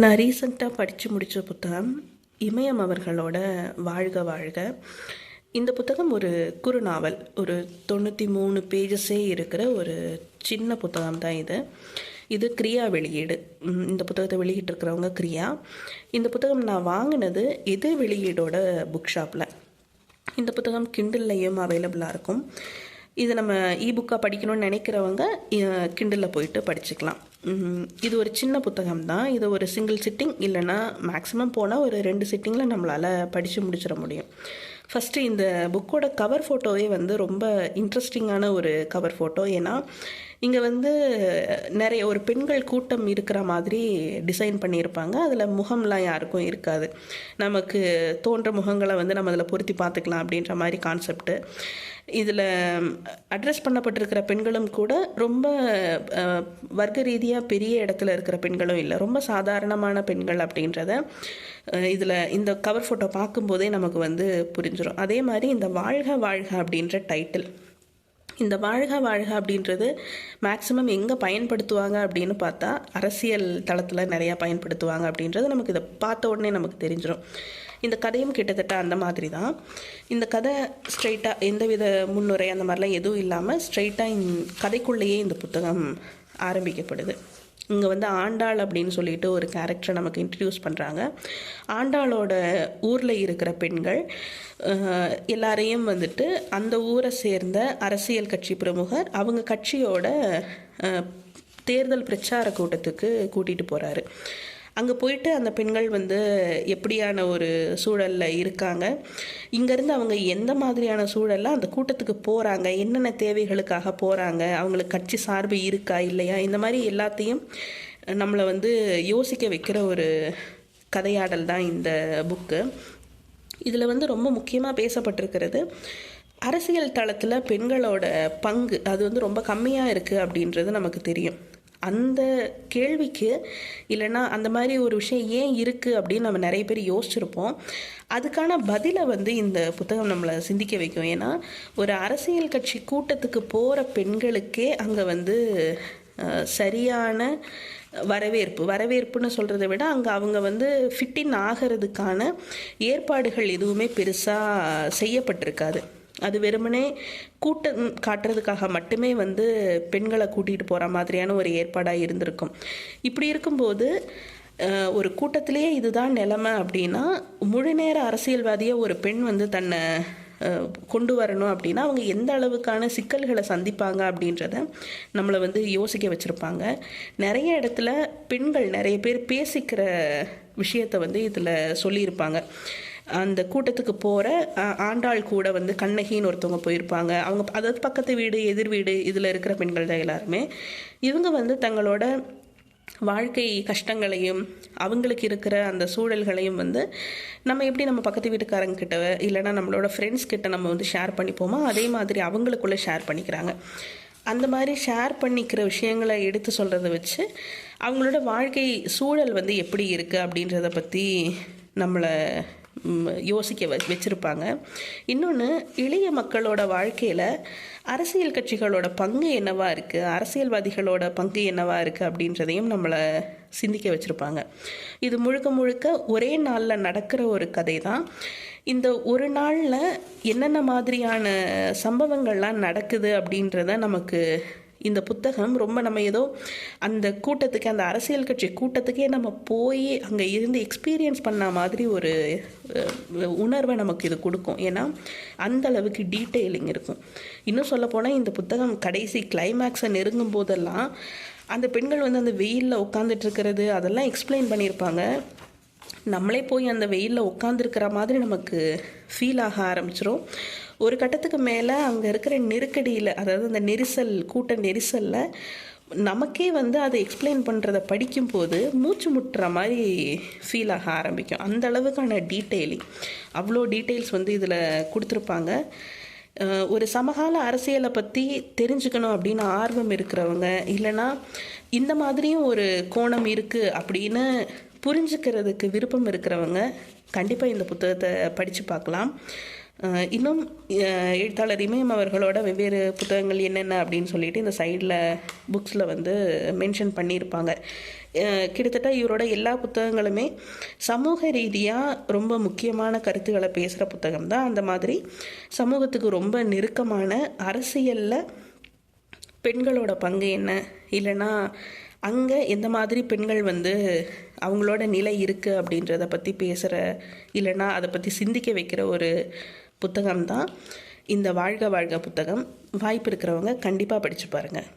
நான் ரீசெண்டாக படித்து முடித்த புத்தகம் இமயம் அவர்களோட வாழ்க வாழ்க. இந்த புத்தகம் ஒரு குறுநாவல், ஒரு 93 பேஜஸே இருக்கிற ஒரு சின்ன புத்தகம் தான் இது. இது கிரியா வெளியீடு. இந்த புத்தகத்தை வெளியிட்டிருக்கிறவங்க கிரியா. இந்த புத்தகம் நான் வாங்கினது எது வெளியீடோட புக் ஷாப்பில். இந்த புத்தகம் கிண்டில்லையும் அவைலபிளாக இருக்கும். இது நம்ம இபுக்காக படிக்கணும்னு நினைக்கிறவங்க கிண்டிலில் போயிட்டு படிச்சுக்கலாம். இது ஒரு சின்ன புத்தகம் தான். இது ஒரு சிங்கிள் சிட்டிங் இல்லைன்னா மேக்ஸிமம் போனால் ஒரு 2 சிட்டிங்கில் நம்மளால் படித்து முடிச்சிட முடியும். ஃபஸ்ட்டு இந்த புக்கோட கவர் ஃபோட்டோவே ரொம்ப இன்ட்ரெஸ்டிங்கான ஒரு கவர் ஃபோட்டோ. ஏன்னா இங்கே நிறைய ஒரு பெண்கள் கூட்டம் இருக்கிற மாதிரி டிசைன் பண்ணியிருப்பாங்க. அதில் முகம்லாம் யாருக்கும் இருக்காது. நமக்கு தோன்ற முகங்களை நம்ம அதில் பொருத்தி பார்த்துக்கலாம் அப்படின்ற மாதிரி கான்செப்ட்டு. இதில் அட்ரஸ் பண்ணப்பட்டிருக்கிற பெண்களும் கூட ரொம்ப வர்க்க ரீதியாக பெரிய இடத்துல இருக்கிற பெண்களும் இல்லை, ரொம்ப சாதாரணமான பெண்கள் அப்படின்றத இதில் இந்த கவர் ஃபோட்டோ பார்க்கும்போதே நமக்கு புரிஞ்சிடும். அதே மாதிரி இந்த வாழ்க வாழ்க அப்படின்ற டைட்டில், இந்த வாழ்க வாழ்க அப்படின்றது மேக்ஸிமம் எங்கே பயன்படுத்துவாங்க அப்படின்னு பார்த்தா அரசியல் தளத்தில் நிறையா பயன்படுத்துவாங்க அப்படின்றது நமக்கு இதை பார்த்த உடனே நமக்கு தெரிஞ்சிடும். இந்த கதையும் கிட்டத்தட்ட அந்த மாதிரி தான். இந்த கதை ஸ்ட்ரெயிட்டாக எந்தவித முன்னுரை அந்த மாதிரிலாம் எதுவும் இல்லாமல் ஸ்ட்ரெயிட்டாக கதைக்குள்ளேயே இந்த புத்தகம் ஆரம்பிக்கப்படுது. இங்கே ஆண்டாள் அப்படின்னு சொல்லிட்டு ஒரு கேரக்டரை நமக்கு இன்ட்ரடியூஸ் பண்ணுறாங்க. ஆண்டாளோட ஊரில் இருக்கிற பெண்கள் எல்லாரையும் அந்த ஊரை சேர்ந்த அரசியல் கட்சி பிரமுகர் அவங்க கட்சியோட தேர்தல் பிரச்சார கூட்டத்துக்கு கூட்டிகிட்டு போகிறாரு. அங்கே போயிட்டு அந்த பெண்கள் எப்படியான ஒரு சூழலில் இருக்காங்க, இங்கேருந்து அவங்க எந்த மாதிரியான சூழலில் அந்த கூட்டத்துக்கு போகிறாங்க, என்னென்ன தேவைகளுக்காக போகிறாங்க, அவங்களுக்கு கட்சி சார்பு இருக்கா இல்லையா, இந்த மாதிரி எல்லாத்தையும் நம்மளை யோசிக்க வைக்கிற ஒரு கதையாடல் தான் இந்த புக்கு. இதில் ரொம்ப முக்கியமாக பேசப்பட்டிருக்கிறது அரசியல் தளத்தில் பெண்களோட பங்கு அது ரொம்ப கம்மியாக இருக்குது அப்படின்றது நமக்கு தெரியும். அந்த கேள்விக்கு இல்லைன்னா அந்த மாதிரி ஒரு விஷயம் ஏன் இருக்குது அப்படின்னு நம்ம நிறைய பேர் யோசிச்சிருப்போம். அதுக்கான பதிலை இந்த புத்தகம் நம்மளை சிந்திக்க வைக்கும். ஏன்னா ஒரு அரசியல் கட்சி கூட்டத்துக்கு போகிற பெண்களுக்கே அங்கே சரியான வரவேற்புன்னு சொல்கிறத விட அங்கே அவங்க ஃபிட்டின் ஆகிறதுக்கான ஏற்பாடுகள் எதுவுமே பெருசாக செய்யப்பட்டிருக்காது. அது வெறுமனே கூட்டம் காட்டுறதுக்காக மட்டுமே பெண்களை கூட்டிகிட்டு போகிற மாதிரியான ஒரு ஏற்பாடாக இருந்திருக்கும். இப்படி இருக்கும்போது ஒரு கூட்டத்திலேயே இதுதான் நிலைமை அப்படின்னா முழு நேர அரசியல்வாதியை ஒரு பெண் தன்னை கொண்டு வரணும் அப்படின்னா அவங்க எந்த அளவுக்கான சிக்கல்களை சந்திப்பாங்க அப்படின்றத நம்மளை யோசிக்க வச்சுருப்பாங்க. நிறைய இடத்துல பெண்கள் நிறைய பேர் பேசிக்கிற விஷயத்தை இதில் சொல்லியிருப்பாங்க. அந்த கூட்டத்துக்கு போகிற ஆண்டாள் கூட கண்ணகின்னு ஒருத்தவங்க போயிருப்பாங்க. அவங்க அதாவது பக்கத்து வீடு எதிர் வீடு இதில் இருக்கிற பெண்கள் தான் எல்லாருமே. இவங்க தங்களோட வாழ்க்கை கஷ்டங்களையும் அவங்களுக்கு இருக்கிற அந்த சூழல்களையும் நம்ம எப்படி நம்ம பக்கத்து வீட்டுக்காரங்க கிட்ட இல்லைனா நம்மளோட ஃப்ரெண்ட்ஸ் கிட்ட நம்ம ஷேர் பண்ணிப்போமோ அதே மாதிரி அவங்களுக்குள்ளே ஷேர் பண்ணிக்கிறாங்க. அந்த மாதிரி ஷேர் பண்ணிக்கிற விஷயங்களை எடுத்து சொல்கிறத வச்சு அவங்களோட வாழ்க்கை சூழல் எப்படி இருக்குது அப்படின்றத பற்றி நம்மளை யோசிக்க வச்சுருப்பாங்க. இன்னொன்று, எளிய மக்களோட வாழ்க்கையில் அரசியல் கட்சிகளோட பங்கு என்னவா இருக்குது, அரசியல்வாதிகளோட பங்கு என்னவா இருக்குது அப்படின்றதையும் நம்மளை சிந்திக்க வச்சுருப்பாங்க. இது முழுக்க முழுக்க ஒரே நாளில் நடக்கிற ஒரு கதை தான். இந்த ஒரு நாளில் என்னென்ன மாதிரியான சம்பவங்கள்லாம் நடக்குது அப்படின்றத நமக்கு இந்த புத்தகம் நம்ம ஏதோ அந்த கூட்டத்துக்கு, அந்த அரசியல் கட்சி கூட்டத்துக்கே நம்ம போய் அங்கே இருந்து எக்ஸ்பீரியன்ஸ் பண்ண மாதிரி ஒரு உணர்வை நமக்கு இது கொடுக்கும். ஏன்னா அந்த அளவுக்கு டீட்டெயிலிங் இருக்கும். இன்னும் சொல்லப்போனால் இந்த புத்தகம் கடைசி கிளைமேக்ஸை நெருங்கும் போதெல்லாம் அந்த பெண்கள் அந்த வெயிலில் உட்காந்துட்ருக்கிறது அதெல்லாம் எக்ஸ்பிளைன் பண்ணியிருப்பாங்க. நம்மளே போய் அந்த வெயிலில் உட்காந்துருக்கிற மாதிரி நமக்கு ஃபீல் ஆக ஆரம்பிச்சிடும். ஒரு கட்டத்துக்கு மேலே அங்கே இருக்கிற நெருக்கடியில், அதாவது அந்த நெரிசல், கூட்ட நெரிசலில் நமக்கே அதை எக்ஸ்பிளைன் பண்ணுறத படிக்கும்போது மூச்சு முட்டுற மாதிரி ஃபீல் ஆக ஆரம்பிக்கும். அந்த அளவுக்கான டீட்டெயிலிங், அவ்வளோ டீட்டெயில்ஸ் இதில் கொடுத்துருப்பாங்க. ஒரு சமகால அரசியலை பற்றி தெரிஞ்சுக்கணும் அப்படின்னு ஆர்வம் இருக்கிறவங்க, இல்லைனா இந்த மாதிரியும் ஒரு கோணம் இருக்குது அப்படின்னு புரிஞ்சுக்கிறதுக்கு விருப்பம் இருக்கிறவங்க கண்டிப்பாக இந்த புத்தகத்தை படித்து பார்க்கலாம். இன்னும் எழுத்தாளர் இமயம் அவர்களோட வெவ்வேறு புத்தகங்கள் என்னென்ன அப்படின்னு சொல்லிட்டு இந்த சைடில் புக்ஸில் வந்து மென்ஷன் பண்ணியிருப்பாங்க. கிட்டத்தட்ட இவரோட எல்லா புத்தகங்களுமே சமூக ரீதியாக ரொம்ப முக்கியமான கருத்துக்களை பேசுகிற புத்தகம் தான். அந்த மாதிரி சமூகத்துக்கு ரொம்ப நெருக்கமான அரசியலில் பெண்களோட பங்கு என்ன, இல்லைன்னா அங்கே எந்த மாதிரி பெண்கள் வந்து அவங்களோட நிலை இருக்குது அப்படின்றத பற்றி பேசுகிற, இல்லைன்னா அதை பற்றி சிந்திக்க வைக்கிற ஒரு புத்தகம்தான் இந்த வாழ்க வாழ்க புத்தகம். வாய்ப்பு இருக்கிறவங்க கண்டிப்பாக படித்து பாருங்கள்.